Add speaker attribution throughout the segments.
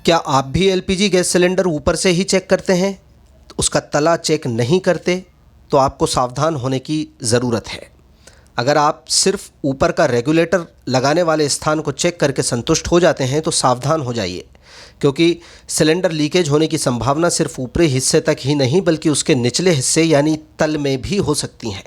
Speaker 1: क्या आप भी एलपीजी गैस सिलेंडर ऊपर से ही चेक करते हैं, तो उसका तला चेक नहीं करते? तो आपको सावधान होने की ज़रूरत है। अगर आप सिर्फ ऊपर का रेगुलेटर लगाने वाले स्थान को चेक करके संतुष्ट हो जाते हैं तो सावधान हो जाइए, क्योंकि सिलेंडर लीकेज होने की संभावना सिर्फ ऊपरी हिस्से तक ही नहीं बल्कि उसके निचले हिस्से यानी तल में भी हो सकती है।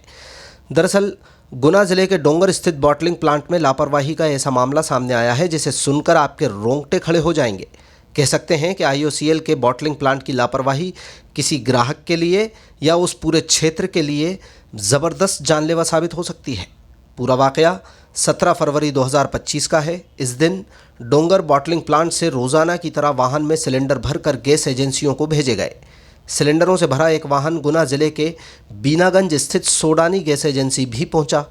Speaker 1: दरअसल गुना जिले के डोंगर स्थित बॉटलिंग प्लांट में लापरवाही का ऐसा मामला सामने आया है जिसे सुनकर आपके रोंगटे खड़े हो जाएंगे। कह सकते हैं कि आईओसीएल के बॉटलिंग प्लांट की लापरवाही किसी ग्राहक के लिए या उस पूरे क्षेत्र के लिए ज़बरदस्त जानलेवा साबित हो सकती है। पूरा वाकया 17 फरवरी 2025 का है। इस दिन डोंगर बॉटलिंग प्लांट से रोज़ाना की तरह वाहन में सिलेंडर भरकर गैस एजेंसियों को भेजे गए। सिलेंडरों से भरा एक वाहन गुना जिले के बीनागंज स्थित सोडानी गैस एजेंसी भी पहुंचा।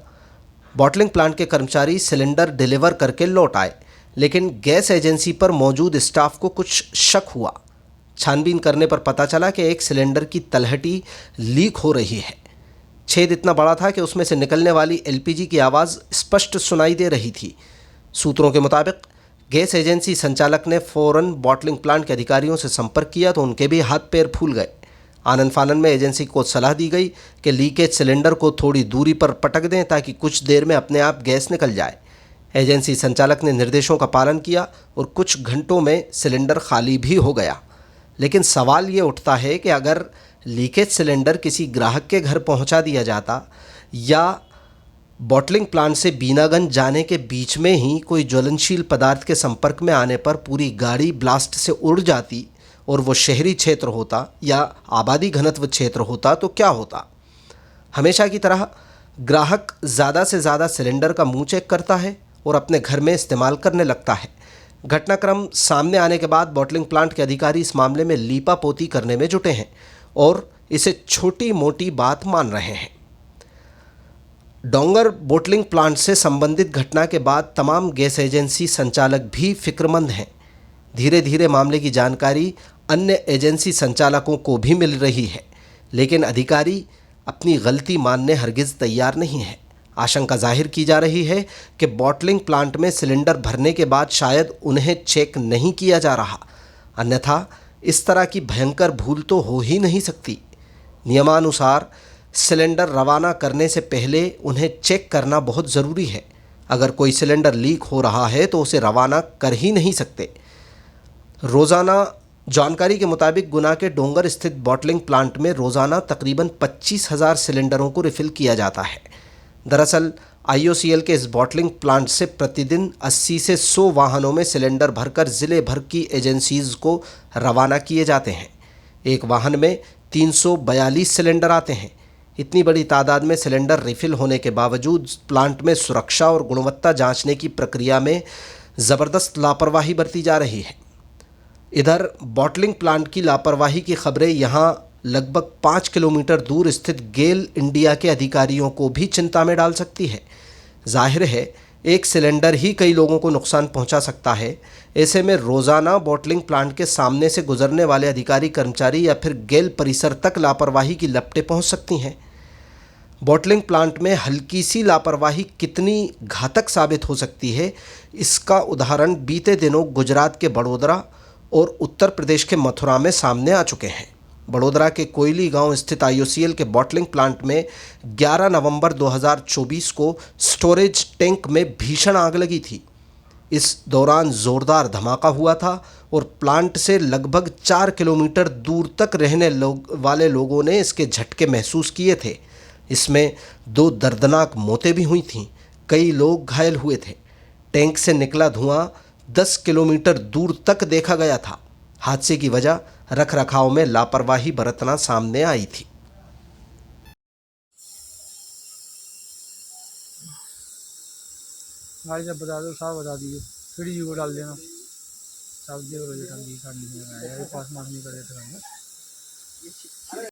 Speaker 1: बॉटलिंग प्लांट के कर्मचारी सिलेंडर डिलीवर करके लौट आए, लेकिन गैस एजेंसी पर मौजूद स्टाफ को कुछ शक हुआ। छानबीन करने पर पता चला कि एक सिलेंडर की तलहटी लीक हो रही है। छेद इतना बड़ा था कि उसमें से निकलने वाली एलपीजी की आवाज़ स्पष्ट सुनाई दे रही थी। सूत्रों के मुताबिक गैस एजेंसी संचालक ने फ़ौरन बॉटलिंग प्लांट के अधिकारियों से संपर्क किया तो उनके भी हाथ पैर फूल गए। आनन फानन में एजेंसी को सलाह दी गई कि लीकेज सिलेंडर को थोड़ी दूरी पर पटक दें ताकि कुछ देर में अपने आप गैस निकल जाए। एजेंसी संचालक ने निर्देशों का पालन किया और कुछ घंटों में सिलेंडर खाली भी हो गया। लेकिन सवाल ये उठता है कि अगर लीकेज सिलेंडर किसी ग्राहक के घर पहुंचा दिया जाता या बॉटलिंग प्लांट से बीनागंज जाने के बीच में ही कोई ज्वलनशील पदार्थ के संपर्क में आने पर पूरी गाड़ी ब्लास्ट से उड़ जाती और वो शहरी क्षेत्र होता या आबादी घनत्व क्षेत्र होता तो क्या होता? हमेशा की तरह ग्राहक ज़्यादा से ज़्यादा सिलेंडर का मुंह चेक करता है और अपने घर में इस्तेमाल करने लगता है। घटनाक्रम सामने आने के बाद बॉटलिंग प्लांट के अधिकारी इस मामले में लीपापोती करने में जुटे हैं और इसे छोटी मोटी बात मान रहे हैं। डोंगर बॉटलिंग प्लांट से संबंधित घटना के बाद तमाम गैस एजेंसी संचालक भी फिक्रमंद हैं। धीरे धीरे मामले की जानकारी अन्य एजेंसी संचालकों को भी मिल रही है, लेकिन अधिकारी अपनी गलती मानने हरगिज़ तैयार नहीं है। आशंका जाहिर की जा रही है कि बॉटलिंग प्लांट में सिलेंडर भरने के बाद शायद उन्हें चेक नहीं किया जा रहा, अन्यथा इस तरह की भयंकर भूल तो हो ही नहीं सकती। नियमानुसार सिलेंडर रवाना करने से पहले उन्हें चेक करना बहुत ज़रूरी है। अगर कोई सिलेंडर लीक हो रहा है तो उसे रवाना कर ही नहीं सकते। रोज़ाना जानकारी के मुताबिक गुना के डोंगर स्थित बॉटलिंग प्लांट में रोज़ाना तकरीबन 25,000 सिलेंडरों को रिफ़िल किया जाता है। दरअसल आईओसीएल के इस बॉटलिंग प्लांट से प्रतिदिन 80 से 100 वाहनों में सिलेंडर भरकर ज़िले भर की एजेंसीज़ को रवाना किए जाते हैं। एक वाहन में 342 सिलेंडर आते हैं। इतनी बड़ी तादाद में सिलेंडर रिफ़िल होने के बावजूद प्लांट में सुरक्षा और गुणवत्ता जांचने की प्रक्रिया में ज़बरदस्त लापरवाही बरती जा रही है। इधर बॉटलिंग प्लांट की लापरवाही की खबरें यहाँ लगभग 5 किलोमीटर दूर स्थित गेल इंडिया के अधिकारियों को भी चिंता में डाल सकती है। जाहिर है एक सिलेंडर ही कई लोगों को नुकसान पहुंचा सकता है। ऐसे में रोज़ाना बॉटलिंग प्लांट के सामने से गुजरने वाले अधिकारी कर्मचारी या फिर गेल परिसर तक लापरवाही की लपटें पहुंच सकती हैं। बॉटलिंग प्लांट में हल्की सी लापरवाही कितनी घातक साबित हो सकती है, इसका उदाहरण बीते दिनों गुजरात के बड़ोदरा और उत्तर प्रदेश के मथुरा में सामने आ चुके हैं। बड़ोदरा के कोयली गांव स्थित आईओसीएल के बॉटलिंग प्लांट में 11 नवंबर 2024 को स्टोरेज टैंक में भीषण आग लगी थी। इस दौरान ज़ोरदार धमाका हुआ था और प्लांट से लगभग 4 किलोमीटर दूर तक रहने वाले लोगों ने इसके झटके महसूस किए थे। इसमें 2 दर्दनाक मौतें भी हुई थीं। कई लोग घायल हुए थे। टैंक से निकला धुआं 10 किलोमीटर दूर तक देखा गया था। हादसे की वजह रखरखाव में लापरवाही बरतना सामने आई थी।
Speaker 2: भाई जब बता दो साहब बता दीजिए, फ्री जी को डाल देना साहब। जी पास माफ नहीं कर देते।